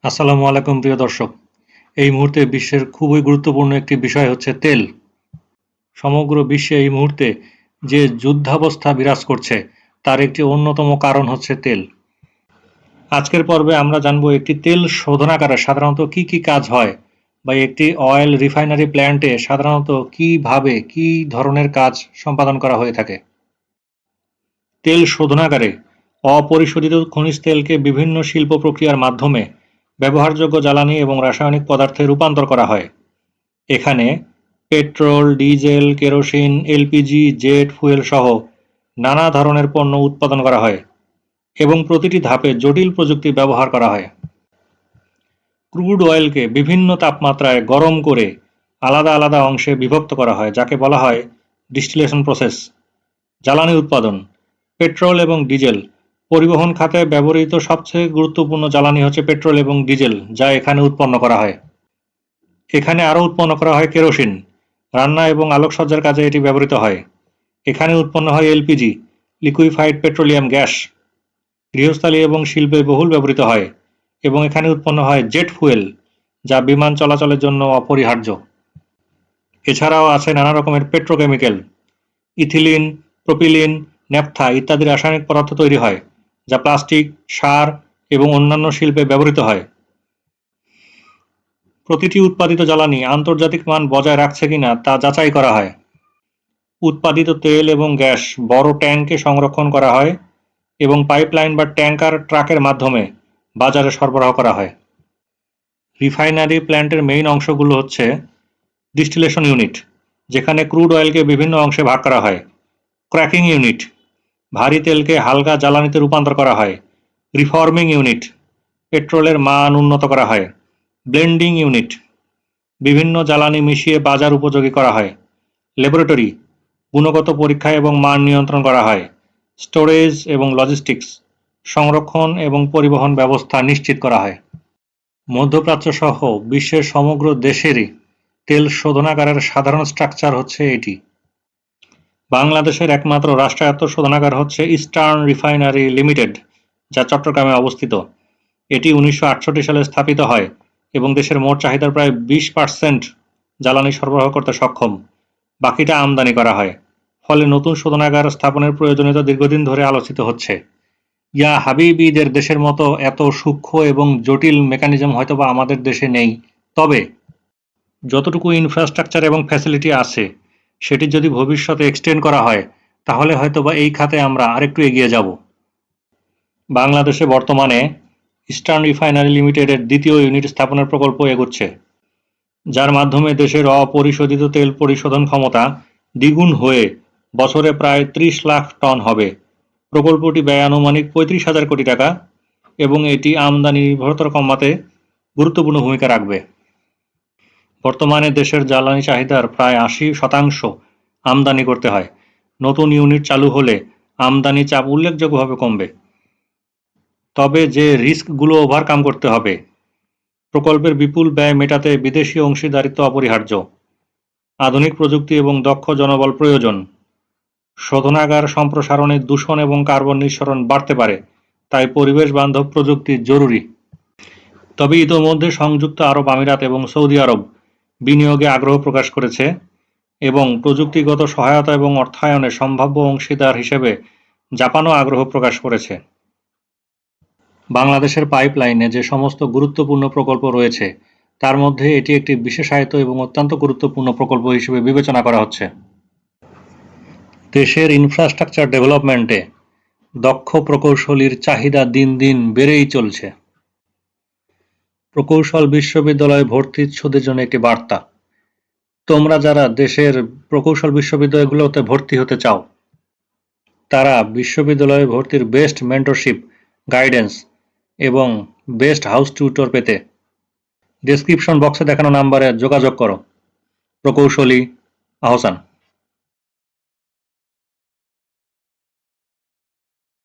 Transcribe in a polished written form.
আসসালামু আলাইকুম প্রিয় দর্শক। এই মুহূর্তে বিশ্বের খুবই গুরুত্বপূর্ণ একটি বিষয় হচ্ছে তেল। সমগ্র বিশ্বে এই মুহূর্তে যে যুদ্ধাবস্থা বিরাজ করছে তার একটি অন্যতম কারণ হচ্ছে তেল। আজকের পর্বে আমরা জানব একটি তেল শোধনাগারে সাধারণত কি কি কাজ হয় বা একটি অয়েল রিফাইনারি প্ল্যান্টে সাধারণত কিভাবে কি ধরনের কাজ সম্পাদন করা হয়ে থাকে। তেল শোধনাগারে অপরিশোধিত খনিজ তেলকে বিভিন্ন শিল্প প্রক্রিয়ার মাধ্যমে ব্যবহারযোগ্য জ্বালানি এবং রাসায়নিক পদার্থে রূপান্তর করা হয়। এখানে petrol, diesel, kerosene, LPG, jet fuel সহ নানা ধরনের পণ্য উৎপাদন করা হয় এবং প্রতিটি ধাপে জটিল প্রযুক্তি ব্যবহার করা হয়। ক্রুড অয়েলকে বিভিন্ন তাপমাত্রায় গরম করে আলাদা আলাদা অংশে বিভক্ত করা হয়, যাকে বলা হয় ডিস্টিলেশন প্রসেস। জ্বালানি উৎপাদন, পেট্রোল এবং ডিজেল। পরিবহন খাতে ব্যবহৃত সবচেয়ে গুরুত্বপূর্ণ জ্বালানি হচ্ছে পেট্রোল এবং ডিজেল, যা এখানে উৎপন্ন করা হয়। এখানে আরও উৎপন্ন করা হয় কেরোসিন। রান্না এবং আলোকসজ্জার কাজে এটি ব্যবহৃত হয়। এখানে উৎপন্ন হয় এলপিজি, লিকুইফাইড পেট্রোলিয়াম গ্যাস। গৃহস্থালী এবং শিল্পে বহুল ব্যবহৃত হয় এবং এখানে উৎপন্ন হয় জেট ফুয়েল, যা বিমান চলাচলের জন্য অপরিহার্য। এছাড়াও আছে নানা রকমের পেট্রোকেমিক্যাল। ইথিলিন, প্রোপিলিন, ন্যাপথা ইত্যাদি রাসায়নিক পদার্থ তৈরি হয়, যা প্লাস্টিক, সার এবং অন্যান্য শিল্পে ব্যবহৃত হয়। প্রতিটি উৎপাদিত জ্বালানি আন্তর্জাতিক মান বজায় রাখছে কিনা তা যাচাই করা হয়। উৎপাদিত তেল এবং গ্যাস বড় ট্যাঙ্কে সংরক্ষণ করা হয় এবং পাইপলাইন বা ট্যাঙ্কার ট্রাকের মাধ্যমে বাজারে সরবরাহ করা হয়। রিফাইনারি প্ল্যান্টের মেইন অংশগুলো হচ্ছে ডিস্টিলেশন ইউনিট, যেখানে ক্রুড অয়েলকে বিভিন্ন অংশে ভাগ করা হয়। ক্র্যাকিং ইউনিট, ভারী তেলকে হালকা জ্বালানিতে রূপান্তর করা হয়। রিফর্মিং ইউনিট, পেট্রোলের মান উন্নত করা হয়। ব্লেন্ডিং ইউনিট, বিভিন্ন জ্বালানি মিশিয়ে বাজার উপযোগী করা হয়। ল্যাবরেটরি, গুণগত পরীক্ষা এবং মান নিয়ন্ত্রণ করা হয়। স্টোরেজ এবং লজিস্টিক্স, সংরক্ষণ এবং পরিবহন ব্যবস্থা নিশ্চিত করা হয়। মধ্যপ্রাচ্য সহ বিশ্বের সমগ্র দেশেরই তেল শোধনাগারের সাধারণ স্ট্রাকচার হচ্ছে এটি। বাংলাদেশের একমাত্র রাষ্ট্রায়ত্ত শোধনাগার হচ্ছে ইস্টার্ন রিফাইনারি লিমিটেড, যা চট্টগ্রামে অবস্থিত। এটি 1968 সালে স্থাপিত হয় এবং দেশের মোট চাহিদার প্রায় 20% জ্বালানি সরবরাহ করতে সক্ষম। বাকিটা আমদানি করা হয়। ফলে নতুন শোধনাগার স্থাপনের প্রয়োজনীয়তা দীর্ঘদিন ধরে আলোচিত হচ্ছে। ইয়া হাবিবিদের দেশের মতো এত সূক্ষ্ম এবং জটিল মেকানিজম হয়তোবা আমাদের দেশে নেই, তবে যতটুকু ইনফ্রাস্ট্রাকচার এবং ফ্যাসিলিটি আছে সেটি যদি ভবিষ্যতে এক্সটেন্ড করা হয় তাহলে হয়তোবা এই খাতে আমরা আরেকটু এগিয়ে যাব। বাংলাদেশে বর্তমানে ইস্টার্ন রিফাইনারি লিমিটেডের দ্বিতীয় ইউনিট স্থাপনের প্রকল্প এগোচ্ছে, যার মাধ্যমে দেশের অপরিশোধিত তেল পরিশোধন ক্ষমতা দ্বিগুণ হয়ে বছরে প্রায় 30 লাখ টন হবে। প্রকল্পটি ব্যয় আনুমানিক 35,000 কোটি টাকা এবং এটি আমদানি নির্ভরতা কমাতে গুরুত্বপূর্ণ ভূমিকা রাখবে। বর্তমানে দেশের জ্বালানি চাহিদার প্রায় 80% আমদানি করতে হয়। নতুন ইউনিট চালু হলে আমদানি চাপ উল্লেখযোগ্যভাবে কমবে। তবে যে রিস্কগুলো ওভারকাম করতে হবে, প্রকল্পের বিপুল ব্যয় মেটাতে বিদেশি অংশীদারিত্ব অপরিহার্য। আধুনিক প্রযুক্তি এবং দক্ষ জনবল প্রয়োজন। শোধনাগার সম্প্রসারণে দূষণ এবং কার্বন নিঃসরণ বাড়তে পারে, তাই পরিবেশ বান্ধব প্রযুক্তি জরুরি। তবে ইতোমধ্যে সংযুক্ত আরব আমিরাত এবং সৌদি আরব বিনিয়োগে আগ্রহ প্রকাশ করেছে এবং প্রযুক্তিগত সহায়তা এবং অর্থায়নে সম্ভাব্য অংশীদার হিসেবে জাপানও আগ্রহ প্রকাশ করেছে। বাংলাদেশের পাইপলাইনে যে সমস্ত গুরুত্বপূর্ণ প্রকল্প রয়েছে তার মধ্যে এটি একটি বিশেষায়িত এবং অত্যন্ত গুরুত্বপূর্ণ প্রকল্প হিসেবে বিবেচনা করা হচ্ছে। দেশের ইনফ্রাস্ট্রাকচার ডেভেলপমেন্টে দক্ষ প্রকৌশলীর চাহিদা দিন দিন বেড়েই চলছে। প্রকৌশল বিশ্ববিদ্যালয়ে ভর্তিচ্ছুদের জন্য একটি বার্তা। তোমরা যারা দেশের প্রকৌশল বিশ্ববিদ্যালয়গুলোতে ভর্তি হতে চাও, তারা বিশ্ববিদ্যালয়ে ভর্তির বেস্ট মেন্টরশিপ, গাইডেন্স এবং বেস্ট হাউস টিউটর পেতে ডেসক্রিপশন বক্সে দেখানো নাম্বারে যোগাযোগ করো। প্রকৌশলী আহসান।